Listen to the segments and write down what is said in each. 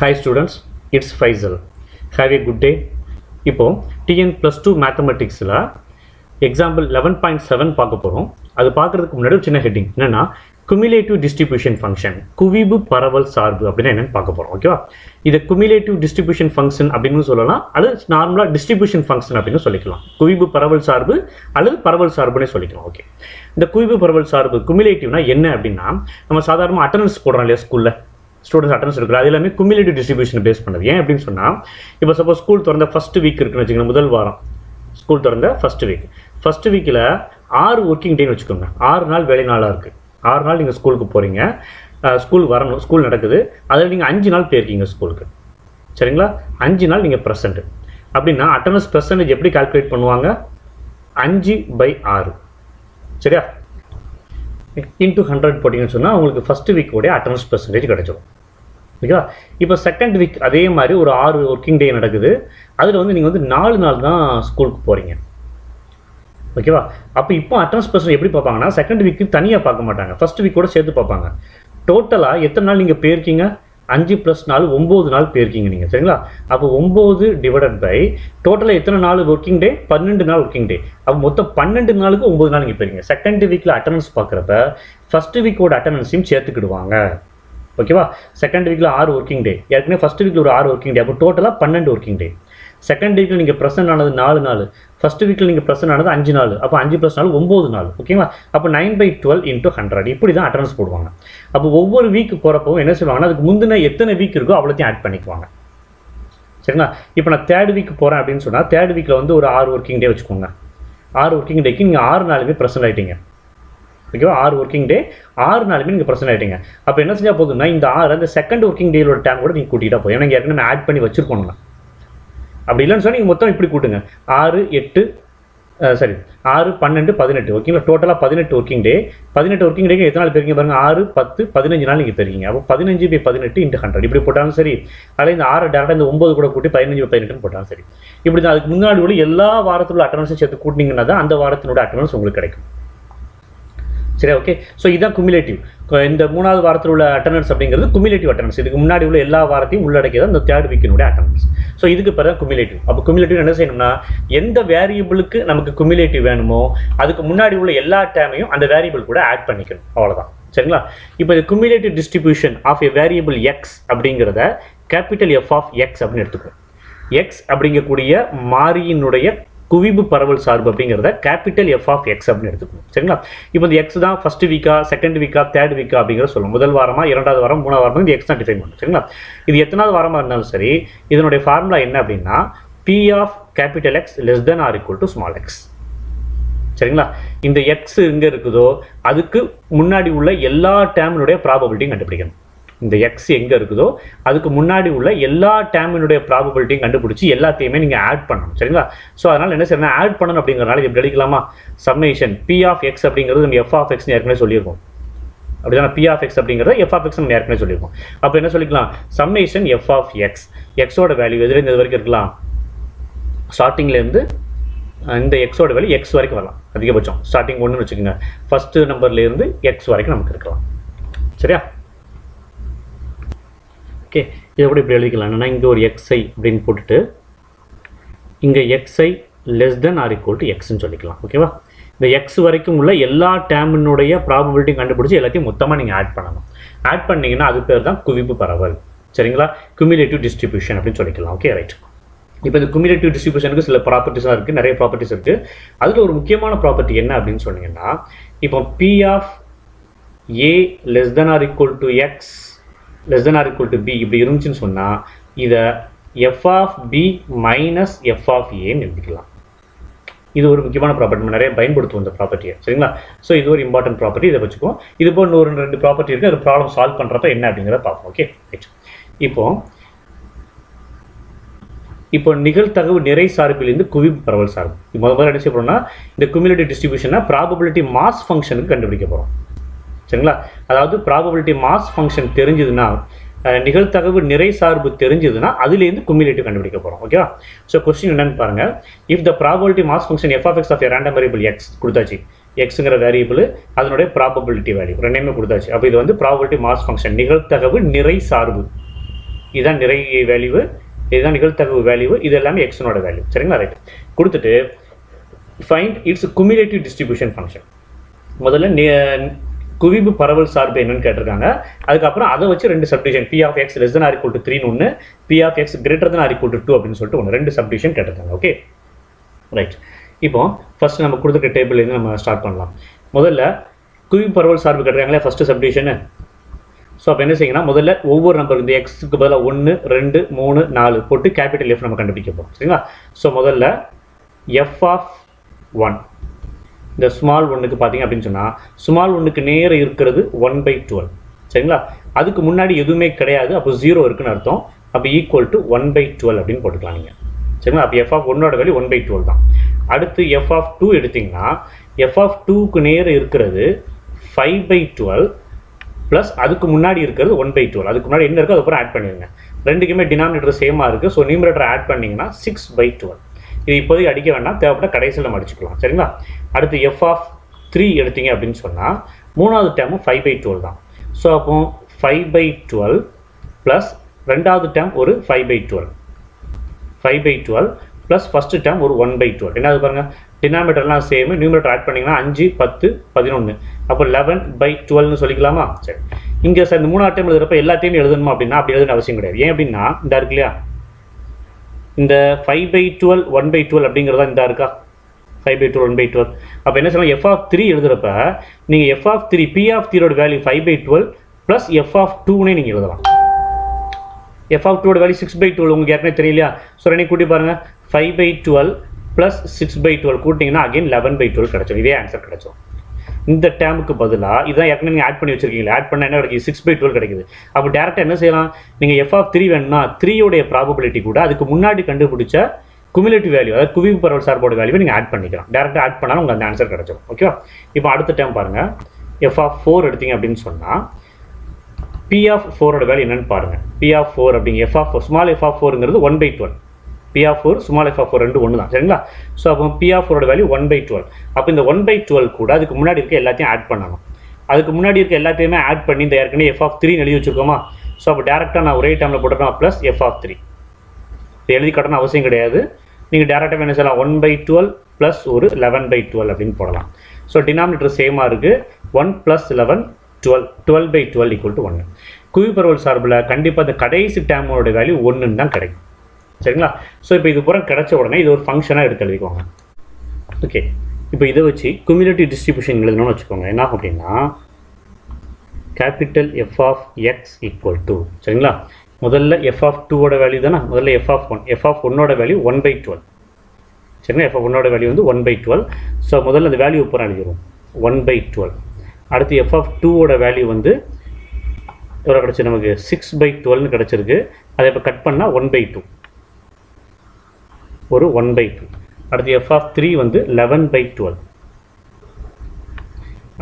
Hi students, it's Faisal. Have a good day. இப்போ TN +2 மேத்தமெட்டிக்ஸில் example 11.7 பார்க்க போகிறோம். அது பார்க்குறதுக்கு முன்னாடி ஒரு சின்ன ஹெட்டிங் என்னென்னா குமிலேட்டிவ் டிஸ்ட்ரிபியூஷன் ஃபங்க்ஷன், குவிவு பரவல் சார்பு அப்படின்னா என்னென்னு பார்க்க போகிறோம். ஓகேவா? இதை குமிலேட்டிவ் டிஸ்ட்ரிபியூஷன் ஃபங்க்ஷன் அப்படின்னு சொல்லலாம், அல்லது நார்மலாக டிஸ்ட்ரிபியூஷன் ஃபங்க்ஷன் அப்படின்னு சொல்லிக்கலாம். குவிவு பரவல் சார்பு அல்லது பரவல் சார்புன்னே சொல்லிக்கலாம். ஓகே, இந்த குவிவு பரவல் சார்பு குமிலேட்டிவ்னா என்ன அப்படின்னா, நம்ம சாதாரணமாக அட்டண்டன்ஸ் போடுறோம் இல்லையா ஸ்கூலில், ஸ்டூடெண்ட்ஸ் அட்டன்ஸ் இருக்குது, அது எல்லாமே குமிலேட்டிவ் டிஸ்ட்ரிபியூஷன் பேஸ் பண்ணது. ஏன் அப்படின்னு சொன்னால், இப்போ சப்போஸ் ஸ்கூல் திறந்த ஃபஸ்ட் வீக் இருக்குன்னு வச்சுக்கோங்க, முதல் வாரம் ஸ்கூல் திறந்த ஃபஸ்ட் வீக்கில் 6 ஒர்க்கிங் டேன்னு வச்சுக்கோங்க. 6 நாள் வேலை நாளாக இருக்குது. 6 நாள் நீங்கள் ஸ்கூலுக்கு போகிறீங்க, ஸ்கூல் வரணும், ஸ்கூல் நடக்குது, அதில் நீங்கள் 5 நாள் போயிருக்கீங்க ஸ்கூலுக்கு. சரிங்களா? 5 நாள் நீங்கள் ப்ரெசென்ட்டு அப்படின்னா அட்டண்டன்ஸ் பெர்சன்டேஜ் எப்படி கால்குலேட் பண்ணுவாங்க? 5/6. சரியா? இன்ட்டு 100 போட்டிங்கன்னு சொன்னால் உங்களுக்கு ஃபஸ்ட்டு வீக்கோடைய அட்டண்டன்ஸ் பெர்சன்டேஜ் கிடச்சிடும். ஓகேவா? இப்போ செகண்ட் வீக் அதே மாதிரி ஒரு 6 ஒர்க்கிங் டே நடக்குது, அதில் வந்து நீங்கள் வந்து 4 நாள் தான் ஸ்கூலுக்கு போகிறீங்க. ஓகேவா? அப்போ இப்போ அட்டண்டன்ஸ் பெர்சன்டேஜ் எப்படி பார்ப்பாங்கன்னா, செகண்ட் வீக்கு தனியாக பார்க்க மாட்டாங்க, ஃபஸ்ட் வீக்கோட சேர்த்து பார்ப்பாங்க. டோட்டலாக எத்தனை நாள் நீங்கள் போயிருக்கீங்க? 5 + 4 9 நாள் போயிருக்கீங்க நீங்கள். சரிங்களா? அப்போ 9 டிவைடட் பை டோட்டலாக எத்தனை நாள் ஒர்க்கிங் டே? 12 நாள் ஒர்க்கிங் டே. அப்போ மொத்தம் 12 நாளுக்கு 9 நாள் நீங்கள் போயிருங்க. செகண்ட் வீக்கில் அட்டண்டன்ஸ் பார்க்குறப்ப ஃபஸ்ட்டு வீக்கோட அட்டண்டன்ஸையும் சேர்த்துக்கிடுவாங்க. ஓகேவா? செகண்ட் வீக்கில் 6 ஒர்க்கிங் டே, ஏற்கனவே ஃபஸ்ட் வீக்கில் ஒரு 6 ஒர்க்கிங் டே, அப்போ டோட்டலாக 12 ஒர்க்கிங் டே. செகண்ட் வீக்கில் நீங்கள் ப்ரெசென்ட் ஆனது 4 நாள், ஃபஸ்ட் வீக்கில் நீங்கள் ப்ரெசென்ட் ஆனது 5 நாள், அப்போ 5 + 4 9 நாள். ஓகேவா? அப்போ 9/12 × 100 இப்படி தான் அட்டண்டன்ஸ் போடுவாங்க. அப்போ ஒவ்வொரு வீக்கு போகிறப்போ என்ன சொல்லுவாங்கன்னா, அதுக்கு முந்தின எத்தனை வீக் இருக்கோ அவ்வளோத்தையும் ஆட் பண்ணிக்குவாங்க. சரிங்களா? இப்போ நான் தேர்ட் வீக் போகிறேன் அப்படின்னு சொன்னால், தேர்ட் வீக்கில் வந்து ஒரு 6 ஒர்க்கிங் டே வச்சுக்கோங்க. 6 ஒர்க்கிங் டேக்கு நீங்கள் 6 நாளுமே ப்ரெசென்ட் ஆகிட்டீங்க. ஓகேவா? 6 ஒர்க்கிங் டே 6 நாளுமே நீங்கள் ப்ரெசென்ட் ஆகிட்டீங்க. அப்போ என்ன செஞ்சால் போதும்னா, இந்த 6 அந்த செகண்ட் ஒர்க்கிங் டேயோட டைம் கூட நீங்கள் கூட்டிகிட்டா போதும். ஏன்னா ஏற்கனவே ஆட் பண்ணி வச்சுருக்கோங்க. அப்படி இல்லைன்னு சொன்னால் நீங்கள் மொத்தம் இப்படி கூட்டுங்க, 6 12 18. ஓகேங்களா? டோட்டலாக 18 ஒர்க்கிங் டே. 18 ஒர்க்கிங் டேக்கு எத்தனை நாள் போயிருக்கீங்க பாருங்கள்? 6 10 15 நாள் நீங்கள் போயிருக்கீங்க. அப்போ 15/18 × 100 இப்படி போட்டாலும் சரி, அதில் இந்த 6 டேரெக்டாக இந்த 9 கூட கூட்டி 15/18 போட்டாலும் சரி. இப்படி தான் அதுக்கு முன்னாடி உள்ள எல்லா வாரத்தோட அட்டண்டன்ஸும் சேர்த்து கூட்டினீங்கன்னா தான் அந்த வாரத்தினோட அட்டண்டன்ஸ் உங்களுக்கு கிடைக்கும். சரி, ஓகே. ஸோ இதுதான் குமிலேட்டிவ். இந்த 3வது வாரத்தில் உள்ள அட்டண்டன்ஸ் அப்படிங்கிறது குமிலேட்டிவ் அட்டண்டன்ஸ். இதுக்கு முன்னாடி உள்ள எல்லா வாரத்தையும் உள்ளடக்கியதான் இந்த தேர்ட் வீக்கினுடைய அட்டண்டன்ஸ். ஸோ இதுக்கு பிறகு குமிலேட்டிவ். அப்போ குமிலேட்டிவ் என்ன செய்யணும்னா, எந்த வேரியபிளுக்கு நமக்கு குமிலேட்டிவ் வேணுமோ அதுக்கு முன்னாடி உள்ள எல்லா டேமையும் அந்த வேரியபிள் கூட ஆட் பண்ணிக்கணும். அவ்வளோதான். சரிங்களா? இப்போ இது cumulative distribution of a variable X அப்படிங்கிறத கேபிட்டல் F ஆஃப் எக்ஸ் அப்படின்னு எடுத்துக்கணும். எக்ஸ் அப்படிங்கக்கூடிய மாறியினுடைய குவிவு பரவல் சார்பு அப்படிங்கிறத கேபிட்டல் F ஆஃப் எக்ஸ் அப்படின்னு எடுத்துக்கணும். சரிங்களா? இப்போ இந்த எக்ஸ் தான் ஃபஸ்ட் வீக்கா, செகண்ட் வீக்கா, தேர்ட் வீக்கா அப்படிங்கிறத சொல்லணும். முதல் வாரமா, 2வது வாரம், 3வது வாரம், இந்த எக்ஸ் தான் டிஃபைன் பண்ணணும். சரிங்களா? இது எத்தனாவது வாரமாக இருந்தாலும் சரி, இதனுடைய ஃபார்முலா என்ன அப்படின்னா, P of capital X < small X. சரிங்களா? இந்த எக்ஸ் எங்கே இருக்குதோ அதுக்கு முன்னாடி உள்ள எல்லா டேமினுடைய ப்ராபபிலிட்டியும் கண்டுபிடிக்கணும். இந்த எக்ஸ் எங்கே இருக்குதோ அதுக்கு முன்னாடி உள்ள எல்லா டேமினுடைய ப்ராபபிலிட்டியும் கண்டுபிடிச்சி எல்லாத்தையுமே நீங்கள் ஆட் பண்ணணும். சரிங்களா? ஸோ அதனால் என்ன செய்யணும், ஆட் பண்ணணும் அப்படிங்கிறனால எப்படி அடிக்கலாமா, சம்மேஷன் P ஆஃப் எக்ஸ் அப்படிங்கிறது நம்ம F ஆஃப் எக்ஸ்னு ஏற்கனவே சொல்லியிருக்கோம். அப்படிதான் P ஆஃப் எக்ஸ் அப்படிங்கிறத F ஆஃப் எக்ஸ் நம்ம ஏற்கனவே சொல்லியிருக்கோம். அப்போ என்ன சொல்லிக்கலாம், சம்மேஷன் F ஆஃப் எக்ஸ். எக்ஸோட வேல்யூ எதுலேருந்து இது வரைக்கும் இருக்கலாம், ஸ்டார்டிங்லேருந்து இந்த எக்ஸோட வேல்யூ எக்ஸ் வரைக்கும் வரலாம். அதிகபட்சம் ஸ்டார்டிங் 1ன்னு வச்சுக்கோங்க, ஃபஸ்ட்டு நம்பர்லேருந்து எக்ஸ் வரைக்கும் நமக்கு இருக்கலாம். சரியா? ஓகே, இதை கூட இப்படி எழுதிக்கலாம். என்னன்னா, இங்கே ஒரு xi அப்படின்னு போட்டுட்டு இங்கே xi < எக்ஸ்ன்னு சொல்லிக்கலாம். ஓகேவா? இந்த எக்ஸ் வரைக்கும் உள்ள எல்லா டேமினுடைய ப்ராபபிலிட்டியும் கண்டுபிடிச்சி எல்லாத்தையும் மொத்தமாக நீங்கள் ஆட் பண்ணணும். ஆட் பண்ணிங்கன்னா அது பேர் தான் குவிப்பு பரவல். சரிங்களா? குமிலேட்டிவ் டிஸ்ட்ரிபியூஷன் அப்படின்னு சொல்லிக்கலாம். Okay, right. இப்போ இந்த குமிலேட்டிவ் டிஸ்ட்ரிபியூஷனுக்கு சில ப்ராப்பர்ட்டிஸாக இருக்குது, நிறைய ப்ராப்பர்ட்டிஸ் இருக்குது. அதில் ஒரு முக்கியமான ப்ராப்பர்ட்டி என்ன அப்படின்னு சொன்னீங்கன்னா, இப்போ P of A < X < b இப்படி இருந்துச்சுன்னு சொன்னால் இதை F of B minus F of ஏன்னு எழுதிக்கலாம். இது ஒரு முக்கியமான ப்ராப்பர்ட்டி, நம்ம நிறைய பயன்படுத்துவோம் இந்த ப்ராப்பர்ட்டியை. சரிங்களா? ஸோ இது ஒரு இம்பார்ட்டன்ட் ப்ராப்பர்ட்டி, இதை வச்சுக்குவோம். இது போல் இன்னொரு 2 ப்ராப்பர்ட்டி இருக்குது, அது ப்ராப்ளம் சால்வ் பண்ணுறப்ப என்ன அப்படிங்கிறத பார்ப்போம். Okay, right. இப்போ நிகழ்தகவு நிறை சார்பிலிருந்து குவிப்பு பரவல் சார்பு முதல்ல என்ன செய்ய போகிறோம்னா, இந்த குமிலேட்டிவ் டிஸ்ட்ரிபியூஷனை ப்ராபபிலிட்டி மாஸ் ஃபங்க்ஷனுக்கு கண்டுபிடிக்க போகிறோம். சரிங்களா? அதாவது ப்ராபபிலிட்டி மாஸ் ஃபங்க்ஷன் தெரிஞ்சதுன்னா, நிகழ்தகவு நிறை சார்பு தெரிஞ்சதுன்னா அதுலேருந்து குமிலேட்டிவ் கண்டுபிடிக்க போகிறோம். ஓகேவா? ஸோ கொஸ்டின் என்னன்னு பாருங்கள். If the probability mass function F of X of random variable X கொடுத்தாச்சு, எக்ஸுங்கிற வேரியபிள் அதனுடைய ப்ராபபிலிட்டி வேல்யூ ரெண்டையுமே கொடுத்தாச்சு. அப்போ இது வந்து ப்ராபபிலிட்டி மாஸ் ஃபங்க்ஷன், நிகழ்தகவு நிறை சார்பு. இதுதான் நிறை வேல்யூ, இதுதான் நிகழ்தகவு வேல்யூ, இது எல்லாமே எக்ஸனோட வேல்யூ. சரிங்களா? ரைட். கொடுத்துட்டு find it's cumulative distribution function. முதல்ல குவிவு பரவல் சார்பு என்னன்னு கேட்டிருக்காங்க. அதுக்கப்புறம் அதை வச்சு ரெண்டு subdivision, P of X less than or equal to 3 ஒன்று, P of X greater than or equal to 2 அப்படின்னு சொல்லிட்டு ஒன்று, ரெண்டு சப்டிவிஷன் கேட்டிருக்காங்க. Okay right. இப்போ ஃபர்ஸ்ட் நம்ம கொடுத்துருக்க டேபிள்லேருந்து நம்ம ஸ்டார்ட் பண்ணலாம். முதல்ல குவிவு பரவல் சார்பு கேட்டிருக்காங்களே ஃபர்ஸ்ட் சப்டிவிஷனு. ஸோ அப்போ என்ன செய்யணும், முதல்ல ஒவ்வொரு நம்பர் இந்த எக்ஸுக்கு பதிலாக 1 2 3 4 போட்டு கேபிட்டல் எஃப் நம்ம கண்டுபிடிக்க போகிறோம். சரிங்களா? ஸோ முதல்ல எஃப் ஆஃப் 1, இந்த ஸ்மால் ஒன்றுக்கு பார்த்தீங்க அப்படின்னு சொன்னால் ஸ்மால் ஒன்றுக்கு நேர இருக்கிறது 1/12. சரிங்களா? அதுக்கு முன்னாடி எதுவுமே கிடையாது, அப்போ 0 இருக்குன்னு அர்த்தம். அப்போ ஈக்குவல் டு 1/12 அப்படின்னு போட்டுக்கலாம் நீங்கள். சரிங்களா? அப்போ எஃப் ஆஃப் 1ஓட வேல்யூ 1/12 தான். அடுத்து எஃப் ஆஃப் 2 எடுத்திங்கன்னா எஃப் ஆஃப் 2க்கு நேர இருக்கிறது 5/12 ப்ளஸ் அதுக்கு முன்னாடி இருக்கிறது 1/12. அதுக்கு முன்னாடி என்ன இருக்கோ அதுக்கப்புறம் ஆட் பண்ணிடுங்க. ரெண்டுக்குமே டினாமினேட்டர் சேமாக இருக்குது. ஸோ நியூமரேட்டர் ஆட் பண்ணிங்கன்னா 6/12. இது இப்போதைக்கு அடிக்க வேண்டாம், தேவைப்பட்ட கடைசியில் நம்ம அடிச்சுக்கலாம். சரிங்களா? அடுத்து எஃப் ஆஃப் 3 எடுத்தீங்க அப்படின்னு சொன்னால் மூணாவது டேர்மும் 5/12 தான். ஸோ அப்போ 5/12 ப்ளஸ் ரெண்டாவது டேர்ம் ஒரு 5/12 ப்ளஸ் ஃபஸ்ட்டு டேர்ம் ஒரு 1/12. என்னது பாருங்கள், டினாமினேட்டர்லாம் சேம், நியூமரேட்டர் ஆட் பண்ணிங்கன்னா 5 10 11, அப்போ 11/12ன்னு சொல்லிக்கலாமா? சரி. இங்கே சார் இந்த மூணாவது டைம் எழுதுறப்ப எல்லாத்தையும் எழுதணுமா அப்படின்னா அப்படி எழுதுன அவசியம் கிடையாது. ஏன் அப்படின்னா இந்த இருக்கு இல்லையா, இந்த 5/12 1/12 அப்படிங்கிறதா இந்த இருக்கா, 5/12 1/12. அப்போ என்ன சொல்லலாம், எஃப் ஆஃப் 3 எழுதுறப்ப நீங்கள் எஃப் ஆஃப் 3 பி ஆஃப் 3ஓட வேல்யூ 5/12 ப்ளஸ் எஃப் ஆஃப் 2னே நீங்கள் எழுதலாம். எஃப் ஆஃப் 2ஓட வேல்யூ 6/12 உங்களுக்கு ஏற்கனவே தெரியலையா? ஸோ ரெண்டு கூட்டி பாருங்கள், 5/12 ப்ளஸ் 6/12 கூட்டிங்கன்னா அகைன் 11/12 கிடச்சோம். இதே ஆன்சர் கிடச்சோம். இந்த டேமுக்கு பதிலாக இதான் ஏற்கனவே நீங்கள் ஆட் பண்ணி வச்சிருக்கீங்களா, ஆட் பண்ண என்ன கிடைக்குது, 6/12 கிடைக்குது. அப்போ டேரெக்டாக என்ன செய்யலாம், நீங்கள் எஃப் ஆஃப் 3 வேணும்னா 3யோடைய ப்ராபபிலிட்டி கூட அதுக்கு முன்னாடி கண்டுபிடிச்ச குமுலேட்டிவ் வேல்யூ, அதாவது குவிவு பரவல் சார்போட வேல்யூவை நீங்கள் ஆட் பண்ணிக்கலாம். டேரெக்டாக ஆட் பண்ணாலும் உங்களுக்கு அந்த ஆன்சர் கிடச்சிடும். ஓகேவா? இப்போ அடுத்த டேம் பாருங்கள், எஃப் ஆஃப் 4 எடுத்தீங்க அப்படின்னு சொன்னால் பி ஆஃப் 4ஓட வேல்யூ என்னென்னு பாருங்கள். பி ஆஃப் 4 அப்படிங்க f of 4 small f of 4ங்கிறது 1/12, p of 4 small f of 4 ரெண்டு ஒன்று தான். சரிங்களா? ஸோ அப்போ பி ஆஃப் 4ஓட வேல்யூ 1/12. அப்போ இந்த 1/12 கூட அதுக்கு முன்னாடி இருக்க எல்லாத்தையும் ஆட் பண்ணணும். அதுக்கு முன்னாடி இருக்க எல்லாத்தையுமே ஆட் பண்ணி இந்த ஏற்கனவே எஃப் ஆஃப் 3 எழுதி வச்சுருக்கோமா? ஸோ அப்போ டேரெக்டாக நான் ஒரே டைமில் போட்டுருக்கோம் ப்ளஸ் எஃப் ஆஃப் 3. இது எழுதி கட்டணும் அவசியம் கிடையாது. நீங்கள் டேரெக்டாக என்ன செய்யலாம், 1/12 ப்ளஸ் ஒரு 11/12 அப்படின்னு போடலாம். ஸோ டினாமினேட்டர் சேமாக இருக்குது, 1 + 11 12, 12/12 ஈக்குவல் டு 1. குவிவு பரவல் சார்பில் கண்டிப்பாக இந்த கடைசி டேமோட வேல்யூ 1ன்னு தான் கிடைக்கும். சரிங்களா? ஸோ இப்போ இது பூரா கிடைச்ச உடனே இது ஒரு ஃபங்க்ஷனாக எடுத்து எழுதிக்கோங்க. ஓகே, இப்போ இதை வச்சு குமுலேட்டிவ் டிஸ்ட்ரிபியூஷன் எழுதணும்னு வச்சுக்கோங்க. என்ன ஆகும் அப்படின்னா capital F of X equal to, சரிங்களா, முதல்ல எஃப் ஆஃப் 2ஓட வேல்யூ தானே, முதல்ல எஃப் ஆஃப் 1, எஃப் ஆஃப் 1ஓட வேல்யூ 1/12. சரிங்களா? எஃப் ஆஃப் 1ஓட வேல்யூ வந்து 1/12. ஸோ முதல்ல அந்த வேல்யூ பூரா எழுதிடுவோம், 1/12. அடுத்து எஃப் ஆஃப் 2ஓட வேல்யூ வந்து எவ்வளோ கிடச்சி நமக்கு, 6/12ன்னு கிடச்சிருக்கு. அதை இப்போ கட் பண்ணால் 1/2, ஒரு 1/2. அடுத்து எஃப் ஆஃப் 3 வந்து 11/12.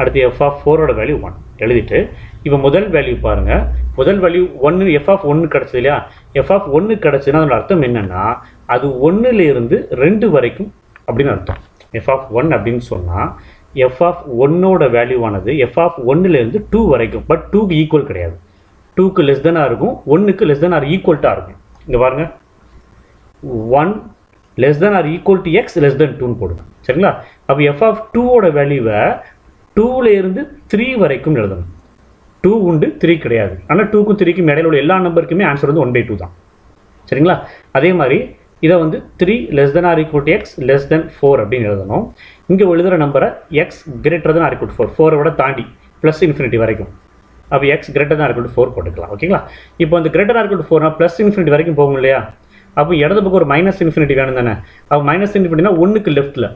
அடுத்து எஃப் ஆஃப் 4ஓட வேல்யூ 1 எழுதிட்டு இப்போ முதல் வேல்யூ பாருங்கள், முதல் வேல்யூ 1, எஃப் ஆஃப் 1 கிடச்சது இல்லையா? எஃப் ஆஃப் 1 கிடச்சுன்னா அதோட அர்த்தம் என்னென்னா அது 1லேருந்து 2 வரைக்கும் அப்படின்னு அர்த்தம். எஃப் ஆஃப் 1 அப்படின்னு சொன்னால் எஃப் ஆஃப் 1ஓட வேல்யூவானது எஃப் ஆஃப் 1லேருந்து 2 வரைக்கும், பட் 2க்கு ஈக்குவல் கிடையாது. 2க்கு லெஸ் தெனாக இருக்கும், 1க்கு லெஸ் தென் ஆர் ஈக்குவல்ட்டாக இருக்கும். இங்கே பாருங்கள், 1 less than or equal to x less than 2ன்னு போடுங்க. சரிங்களா? அப்போ எஃப் ஆஃப் 2ஓட வேல்யூவை 2லேருந்து 3 வரைக்கும் எழுதணும். 2 உண்டு, 3 கிடையாது. ஆனால் 2க்கும் 3க்கும் இடையில உள்ள எல்லா நம்பருக்குமே ஆன்சர் வந்து 1/2 தான். சரிங்களா? அதே மாதிரி இதை வந்து 3 less than or equal to x less than 4 அப்படின்னு எழுதணும். இங்கே எழுதுகிற நம்பரை x greater than or equal to 4, 4 விட தாண்டி ப்ளஸ் இன்ஃபினிட்டி வரைக்கும். அப்போ x greater than or equal to 4 போட்டுக்கலாம். ஓகேங்களா? இப்போ அந்த கிரேட்டர் ஆர் ஈக்குவல் டு 4னா ப்ளஸ் இன்ஃபினிட்டி வரைக்கும் போகும் இல்லையா? அப்போ இடது பக்கம் ஒரு மைனஸ் இன்ஃபினிட்டி வேணும் தானே? அப்போ மைனஸ் இன்ஃபினிட்டினா 1க்கு லெஃப்ட்டில்.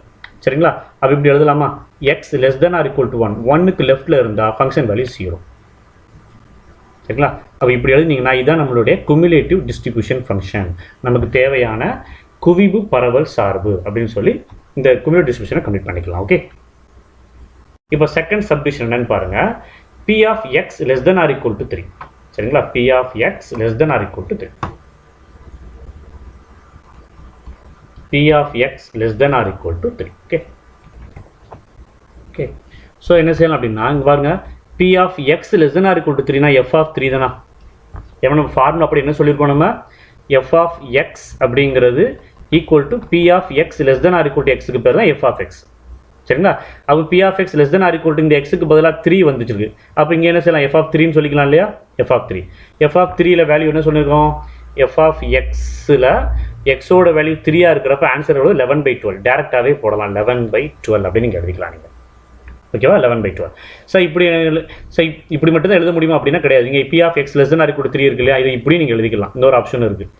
சரிங்களா? அப்போ இப்படி எழுதலாமா, x less than or equal to 1, 1க்கு லெஃப்ட்டில் இருந்தால் ஃபங்க்ஷன் வேல்யூ 0. சரிங்களா? அப்போ இப்படி எழுதினீங்கன்னா இதுதான் நம்மளுடைய குமுலேட்டிவ் டிஸ்ட்ரிபியூஷன் ஃபங்க்ஷன், நமக்கு தேவையான குவிவு பரவல் சார்பு அப்படின்னு சொல்லி இந்த குமுலேட்டிவ் டிஸ்ட்ரிபியூஷனை கம்ப்ளீட் பண்ணிக்கலாம். ஓகே, இப்போ செகண்ட் சப்டிவிஷன் என்னன்னு பாருங்க, P of X less than or equal to 3. சரிங்களா? P of X less than or equal to 3. P of x less than or equal to 3. Okay. So என்ன செய்யலாம் அப்படின்னா இங்க பாருங்க, P of x less than or equal to 3 னா f of 3 தானா? ஏன்னா நம்ம ஃபார்முலா அப்படி என்ன சொல்லியிருக்கோம் நம்ம எஃப் ஆஃப் எக்ஸ் அப்படிங்கிறது equal to B of X less than or equal to எக்ஸுக்கு பேர் தான் எஃப் ஆஃப் எக்ஸ். சரிங்களா? அப்போ P of X less than or equal to இந்த எக்ஸுக்கு பதிலாக 3 வந்துச்சிருக்கு. அப்போ இங்கே என்ன செய்யலாம்? எஃப் ஆஃப் 3ன்னு சொல்லிக்கலாம் இல்லையா? F of 3. எஃப் ஆஃப் 3ல வேல்யூ என்ன சொல்லியிருக்கோம்? எஃப் ஆஃப் எக்ஸில் எக்ஸோட வேல்யூ 3 இருக்கிறப்ப ஆன்சர் எவ்வளோ? 11/12. டேரெக்டாகவே போடலாம் 11/12 அப்படின்னு நீங்கள் எழுதிக்கலாம் நீங்கள். ஓகேவா? 11/12. ஸோ இப்படி மட்டும் தான் எழுத முடியுமா அப்படின்னா கிடையாது. நீங்கள் P of X less than or equal to 3 இருக்கு இல்லையா? இதை இப்படி நீங்கள் எழுதிக்கலாம். இன்னொரு ஆப்ஷன் இருக்குது.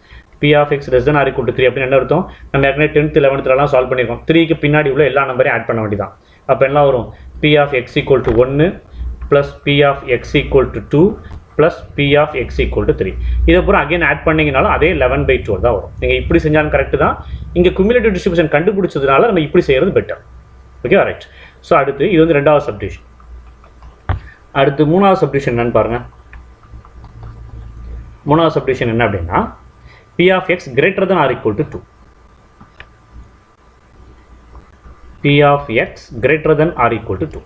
P of X less than or equal to 3 அப்படின்னு என்ன அர்த்தம்? நம்ம ஏற்கனவே 10th 11thலாம் சால்வ் பண்ணியிருக்கோம். 3க்கு பின்னாடி உள்ள எல்லா நம்பரையும் ஆட் பண்ண வேண்டியதான். அப்போ என்ன வரும்? P of X equal to 1 plus P of X equal to 2 plus P of X equal to 3. இதை அப்புறம் அகைன் ஆட் பண்ணிங்கனாலும் அதே 11/12 தான் வரும். நீங்கள் இப்படி செஞ்சாலும் கரெக்டு தான். இங்கே குமுலேட்டிவ் டிஸ்ட்ரிபியூஷன் கண்டுபிடிச்சதுனால நம்ம இப்படி செய்கிறது பெட்டர். Okay, right. ஸோ அடுத்து இது வந்து 2வது சப்டிவிஷன். அடுத்து 3வது சப்டிவிஷன் என்னன்னு பாருங்கள். 3வது சப்டிவிஷன் என்ன அப்படின்னா P of x greater than or equal to 2. P of x greater than or equal to 2.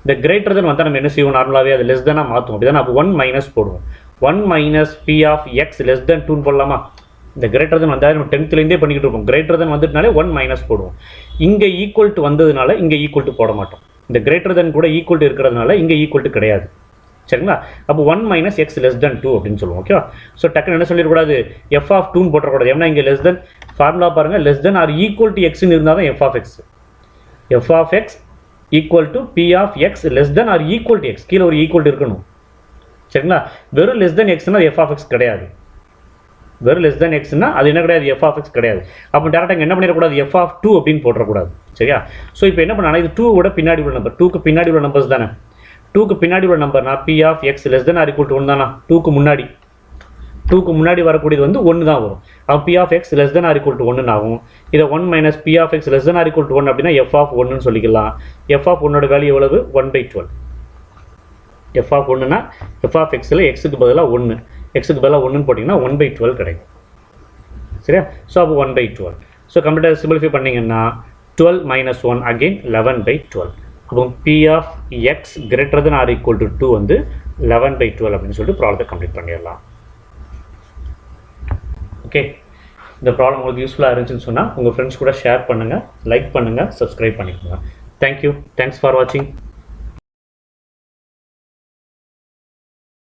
இந்த greater than வந்தால் நம்ம என்ன செய்வோம்? நார்மலாகவே அது less than மாற்றுவோம். அப்படி தான் அப்போ 1 மைனஸ் போடுவோம். 1 minus P of x less than 2 போடலாமா? இந்த greater than வந்தால் நம்ம 10thலேருந்தே பண்ணிக்கிட்டு இருப்போம். greater than வந்துட்டுனாலே 1 மைனஸ் போடுவோம். இங்கே ஈக்குவல் டு வந்ததுனால இங்கே ஈக்குவல் டு போட மாட்டோம். இந்த greater than கூட ஈக்குவல் டு இருக்கிறதுனால இங்கே ஈக்குவல் டு கிடையாது. சரிங்களா? அப்போ 1 மைனஸ் எக்ஸ் லெஸ் தென் 2 அப்படின்னு சொல்லுவோம். ஓகேவா? ஸோ டக்குன்னு என்ன சொல்லிடக்கூடாது? எஃப் ஆஃப் 2ன்னு போட்டக்கூடாது. ஏன்னா இங்கே லெஸ் தென் ஃபார்முலா பாருங்கள், less than or equal to எக்ஸ்ன்னு இருந்தால் தான் F of x. F of X equal to B of X less than or equal to x. கீழே ஒரு ஈக்குவல் இருக்கணும். சரிங்களா? வெறும் லெஸ் தென் எக்ஸ்னா எஃப் ஆஃப் எக்ஸ் கிடையாது. வெறும் லெஸ் தென் எக்ஸ்னா அது என்ன கிடையாது? எஃப் ஆஃப் எக்ஸ் கிடையாது. அப்போ டேரெக்டாக என்ன பண்ணிடக்கூடாது? எஃப் ஆஃப் 2 அப்படின்னு போட்டுறக்கூடாது. சரியா? ஸோ இப்போ என்ன பண்ணால் இது 2 பின்னாடி உள்ள நம்பர், 2க்கு பின்னாடி உள்ள நம்பர்ஸ் தானே. 2க்கு பின்னாடி உள்ள நம்பர்னா p of X less than or equal to 1 தானா? 2க்கு முன்னாடி வரக்கூடியது வந்து 1 தான் வரும். அப்போ P of X less than or equal to 1 ஆகும். இதை 1 minus P of X less than or equal to 1 அப்படின்னா எஃப் ஆஃப் 1ன்னு சொல்லிக்கலாம். எஃப் ஆஃப் 1ஓட வேல்யூ எவ்வளவு? 1/12. எஃப் ஆஃப் 1னா எஃப் ஆஃப் எக்ஸில் எக்ஸுக்கு பதிலாக 1, எக்ஸுக்கு பதிலாக 1ன்னு போட்டிங்கன்னா 1/12 கிடைக்கும். சரியா? ஸோ அப்போ 1/12. ஸோ கம்ப்ளீட்டாக சிம்பிளிஃபை பண்ணிங்கன்னா 12 மைனஸ் 1 அகெயின் 11/12. அப்போ P of X greater than or equal to 2 வந்து 11/12 அப்படின்னு சொல்லிட்டு ப்ராப்ளத்தை கம்ப்ளீட் பண்ணிடலாம். ஓகே, இந்த ப்ராப்ளம் உங்களுக்கு யூஸ்ஃபுல்லாக இருந்துச்சுன்னு சொன்னால் உங்கள் ஃப்ரெண்ட்ஸ் கூட ஷேர் பண்ணுங்கள், லைக் பண்ணுங்கள், சப்ஸ்கிரைப் பண்ணிக்கோங்க. தேங்க்யூ. தேங்க்ஸ் ஃபார் வாட்சிங்.